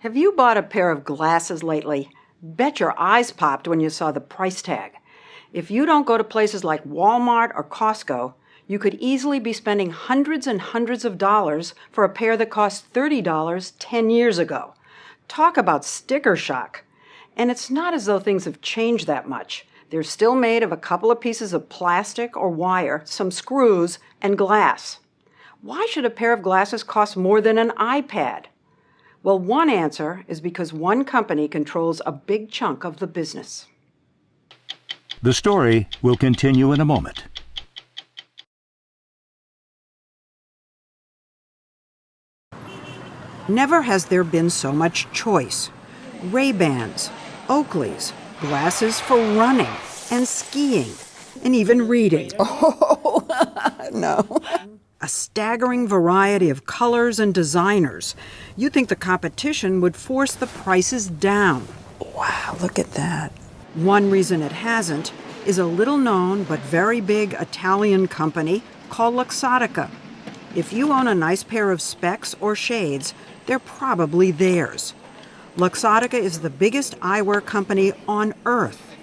Have you bought a pair of glasses lately? Bet your eyes popped when you saw the price tag. If you don't go to places like Walmart or Costco, you could easily be spending hundreds and hundreds of dollars for a pair that cost $30 10 years ago. Talk about sticker shock. And it's not as though things have changed that much. They're still made of a couple of pieces of plastic or wire, some screws, and glass. Why should a pair of glasses cost more than an iPad? Well, one answer is because one company controls a big chunk of the business. The story will continue in a moment. Never has there been so much choice. Ray-Bans, Oakleys, glasses for running and skiing, and even reading. Oh, no. A staggering variety of colors and designers. You'd think the competition would force the prices down. Wow, look at that. One reason it hasn't is a little-known but very big Italian company called Luxottica. If you own a nice pair of specs or shades, they're probably theirs. Luxottica is the biggest eyewear company on Earth.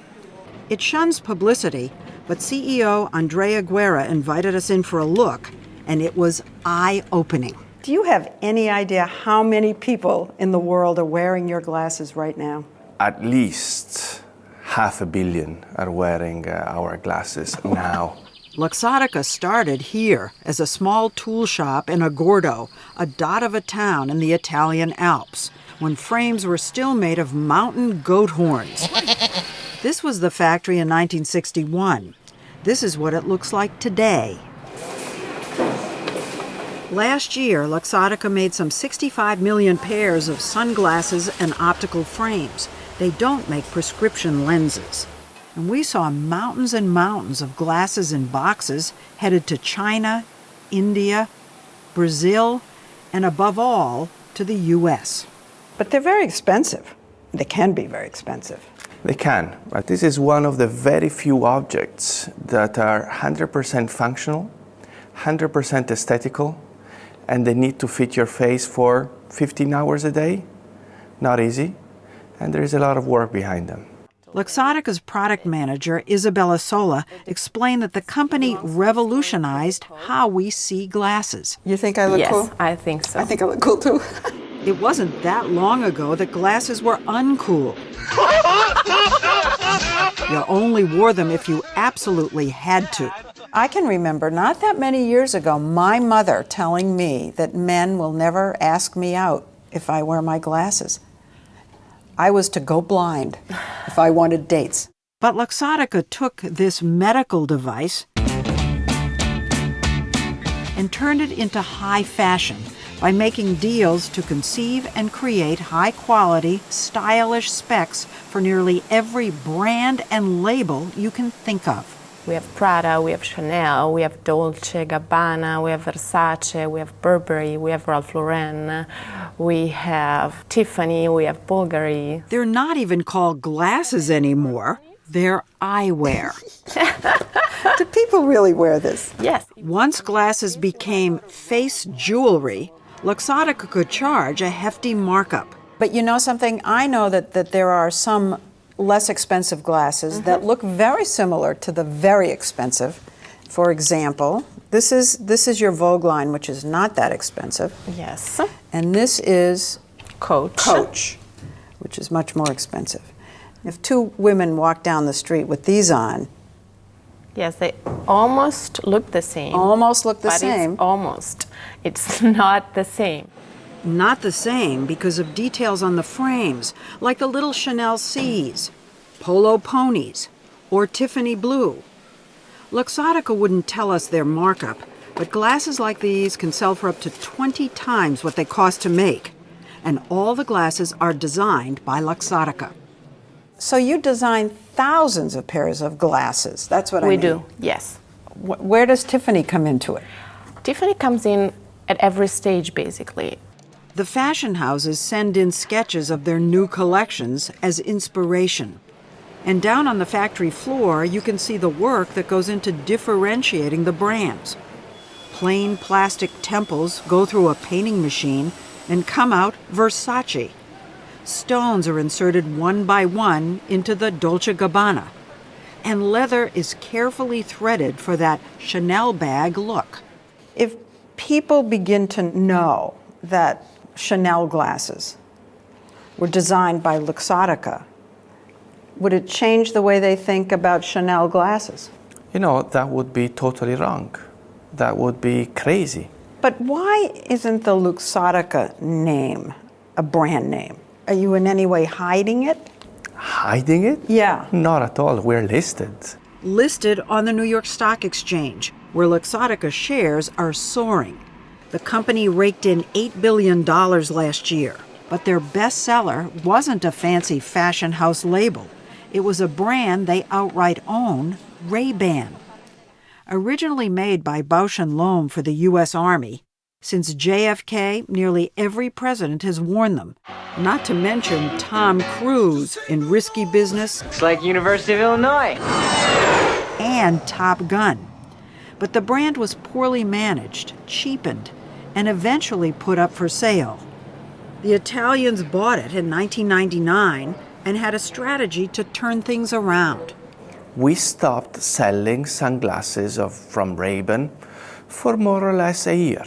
It shuns publicity, but CEO Andrea Guerra invited us in for a look, and it was eye-opening. Do you have any idea how many people in the world are wearing your glasses right now? At least 500 million are wearing our glasses now. Luxottica started here as a small tool shop in Agordo, a dot of a town in the Italian Alps, when frames were still made of mountain goat horns. This was the factory in 1961. This is what it looks like today. Last year, Luxottica made some 65 million pairs of sunglasses and optical frames. They don't make prescription lenses. And we saw mountains and mountains of glasses in boxes headed to China, India, Brazil, and above all, to the U.S. But they're very expensive. They can be very expensive. They can, but this is one of the very few objects that are 100% functional, 100% aesthetical, and they need to fit your face for 15 hours a day. Not easy, and there is a lot of work behind them. Luxottica's product manager, Isabella Sola, explained that the company revolutionized how we see glasses. You think I look cool? Yes, I think so. I think I look cool too. It wasn't that long ago that glasses were uncool. You only wore them if you absolutely had to. I can remember not that many years ago my mother telling me that men will never ask me out if I wear my glasses. I was to go blind if I wanted dates. But Luxottica took this medical device and turned it into high fashion by making deals to conceive and create high-quality, stylish specs for nearly every brand and label you can think of. We have Prada, we have Chanel, we have Dolce Gabbana, we have Versace, we have Burberry, we have Ralph Lauren, we have Tiffany, we have Bulgari. They're not even called glasses anymore. They're eyewear. Do people really wear this? Yes. Once glasses became face jewelry, Luxottica could charge a hefty markup. But you know something? I know that there are some less expensive glasses that look very similar to the very expensive. For example, this is your Vogue line, which is not that expensive. Yes. And this is Coach, which is much more expensive. If two women walk down the street with these on, yes, they almost look the same. almost look the but same. It's almost. It's not the same. Not the same because of details on the frames, like the little Chanel C's, Polo Ponies, or Tiffany Blue. Luxottica wouldn't tell us their markup, but glasses like these can sell for up to 20 times what they cost to make. And all the glasses are designed by Luxottica. So you design thousands of pairs of glasses. That's what I mean. We do, yes. Where does Tiffany come into it? Tiffany comes in at every stage, basically. The fashion houses send in sketches of their new collections as inspiration. And down on the factory floor, you can see the work that goes into differentiating the brands. Plain plastic temples go through a painting machine and come out Versace. Stones are inserted one by one into the Dolce & Gabbana, and leather is carefully threaded for that Chanel bag look. If people begin to know that Chanel glasses were designed by Luxottica, would it change the way they think about Chanel glasses? You know, that would be totally wrong. That would be crazy. But why isn't the Luxottica name a brand name? Are you in any way hiding it? Hiding it? Yeah. Not at all. We're listed. Listed on the New York Stock Exchange, where Luxottica shares are soaring. The company raked in $8 billion last year, but their bestseller wasn't a fancy fashion house label. It was a brand they outright own, Ray-Ban. Originally made by Bausch & Lomb for the U.S. Army, since JFK, nearly every president has worn them, not to mention Tom Cruise in Risky Business. It's like University of Illinois. And Top Gun. But the brand was poorly managed, cheapened, and eventually put up for sale. The Italians bought it in 1999 and had a strategy to turn things around. We stopped selling sunglasses from Ray-Ban for more or less a year.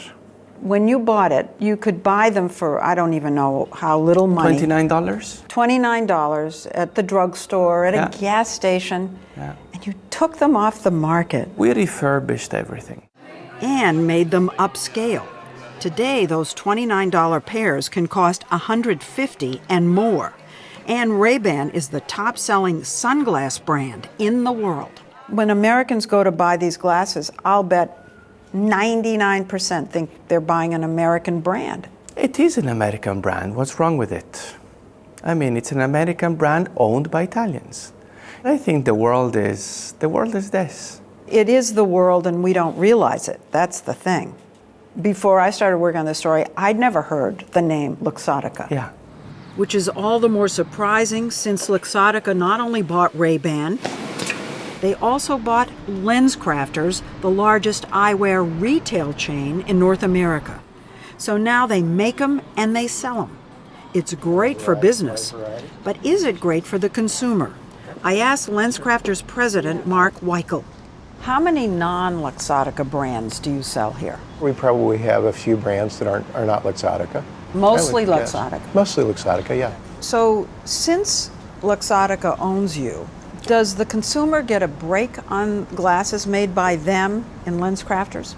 When you bought it, you could buy them for, I don't even know how little money. $29? $29 at the drugstore, at a gas station. Yeah. And you took them off the market. We refurbished everything. And made them upscale. Today, those $29 pairs can cost $150 and more. And Ray-Ban is the top-selling sunglass brand in the world. When Americans go to buy these glasses, I'll bet 99% think they're buying an American brand. It is an American brand. What's wrong with it? I mean, it's an American brand owned by Italians. I think the world is this. It is the world, and we don't realize it. That's the thing. Before I started working on this story, I'd never heard the name Luxottica. Yeah. Which is all the more surprising since Luxottica not only bought Ray-Ban, they also bought Lenscrafters, the largest eyewear retail chain in North America. So now they make them and they sell them. It's great for business, but is it great for the consumer? I asked Lenscrafters president Mark Weikel. How many non-Luxottica brands do you sell here? We probably have a few brands that are not Luxottica. Mostly I would guess. Luxottica. Mostly Luxottica, yeah. So since Luxottica owns you, does the consumer get a break on glasses made by them in Lenscrafters?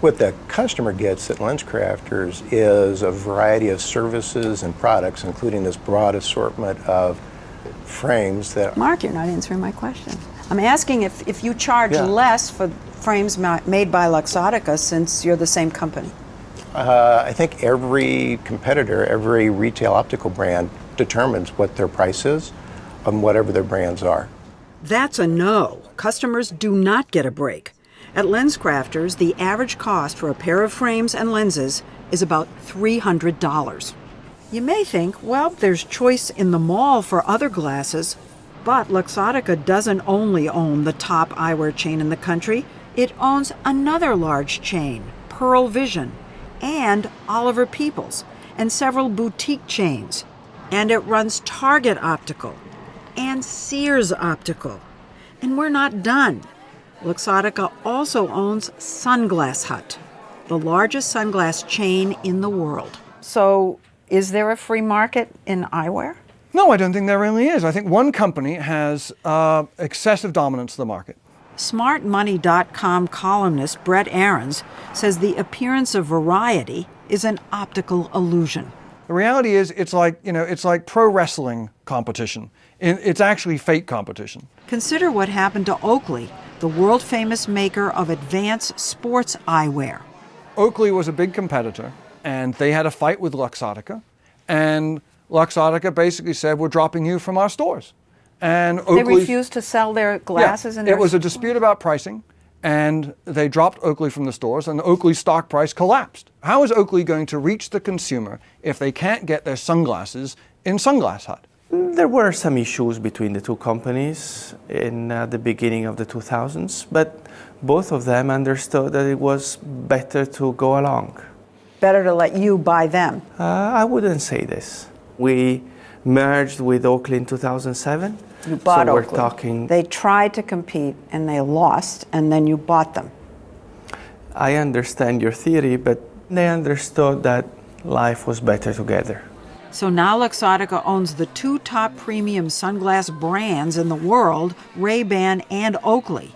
What the customer gets at Lenscrafters is a variety of services and products, including this broad assortment of frames that... Mark, you're not answering my question. I'm asking if you charge less for frames made by Luxottica since you're the same company. I think every competitor, every retail optical brand determines what their price is on whatever their brands are. That's a no. Customers do not get a break. At Lenscrafters, the average cost for a pair of frames and lenses is about $300. You may think, well, there's choice in the mall for other glasses, but Luxottica doesn't only own the top eyewear chain in the country. It owns another large chain, Pearle Vision, and Oliver Peoples, and several boutique chains. And it runs Target Optical and Sears Optical. And we're not done. Luxottica also owns Sunglass Hut, the largest sunglass chain in the world. So, is there a free market in eyewear? No, I don't think there really is. I think one company has excessive dominance of the market. SmartMoney.com columnist Brett Arends says the appearance of variety is an optical illusion. The reality is, it's like pro wrestling competition. It's actually fake competition. Consider what happened to Oakley, the world-famous maker of advanced sports eyewear. Oakley was a big competitor, and they had a fight with Luxottica, and Luxottica basically said, we're dropping you from our stores. And Oakley, they refused to sell their glasses? Yeah, it was a dispute about pricing, and they dropped Oakley from the stores, and Oakley's stock price collapsed. How is Oakley going to reach the consumer if they can't get their sunglasses in Sunglass Hut? There were some issues between the two companies in the beginning of the 2000s, but both of them understood that it was better to go along. Better to let you buy them? I wouldn't say this. We merged with Oakley in 2007. You bought so we're Oakley. talking. They tried to compete and they lost, and then you bought them. I understand your theory, but they understood that life was better together. So now Luxottica owns the two top premium sunglass brands in the world, Ray-Ban and Oakley.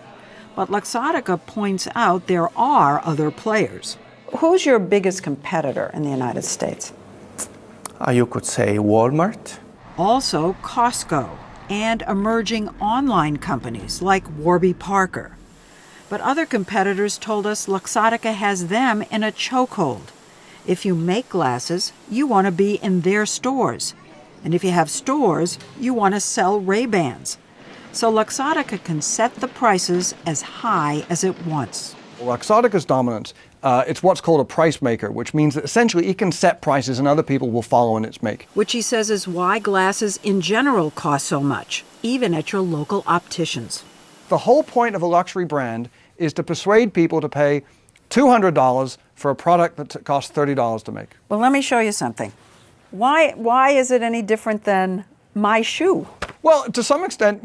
But Luxottica points out there are other players. Who's your biggest competitor in the United States? You could say Walmart. Also Costco and emerging online companies like Warby Parker. But other competitors told us Luxottica has them in a chokehold. If you make glasses, you want to be in their stores. And if you have stores, you want to sell Ray-Bans. So Luxottica can set the prices as high as it wants. Luxottica's dominance, it's what's called a price maker, which means that essentially it can set prices and other people will follow in its make. Which he says is why glasses in general cost so much, even at your local opticians. The whole point of a luxury brand is to persuade people to pay $200 for a product that costs $30 to make. Well, let me show you something. Why is it any different than my shoe? Well, to some extent,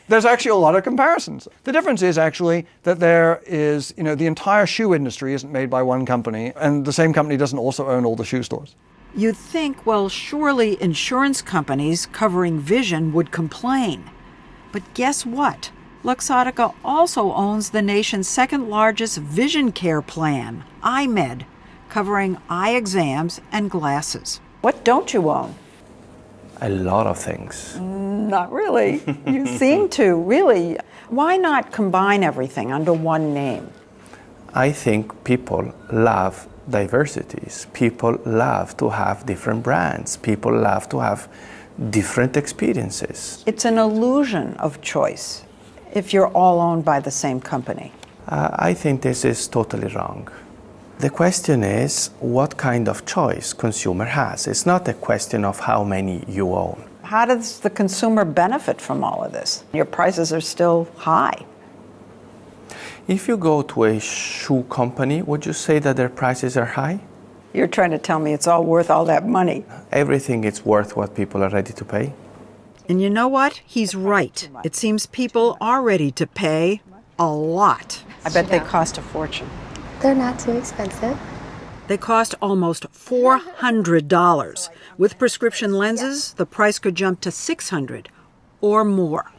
there's actually a lot of comparisons. The difference is actually that there is, the entire shoe industry isn't made by one company, and the same company doesn't also own all the shoe stores. You'd think, well, surely insurance companies covering vision would complain. But guess what? Luxottica also owns the nation's second largest vision care plan, Eyemed, covering eye exams and glasses. What don't you own? A lot of things. Not really. You seem to, really. Why not combine everything under one name? I think people love diversities. People love to have different brands. People love to have different experiences. It's an illusion of choice if you're all owned by the same company. I think this is totally wrong. The question is what kind of choice consumer has. It's not a question of how many you own. How does the consumer benefit from all of this? Your prices are still high. If you go to a shoe company, would you say that their prices are high? You're trying to tell me it's all worth all that money. Everything is worth what people are ready to pay. And you know what? He's right. It seems people are ready to pay a lot. I bet they cost a fortune. They're not too expensive. They cost almost $400. With prescription lenses, the price could jump to $600 or more.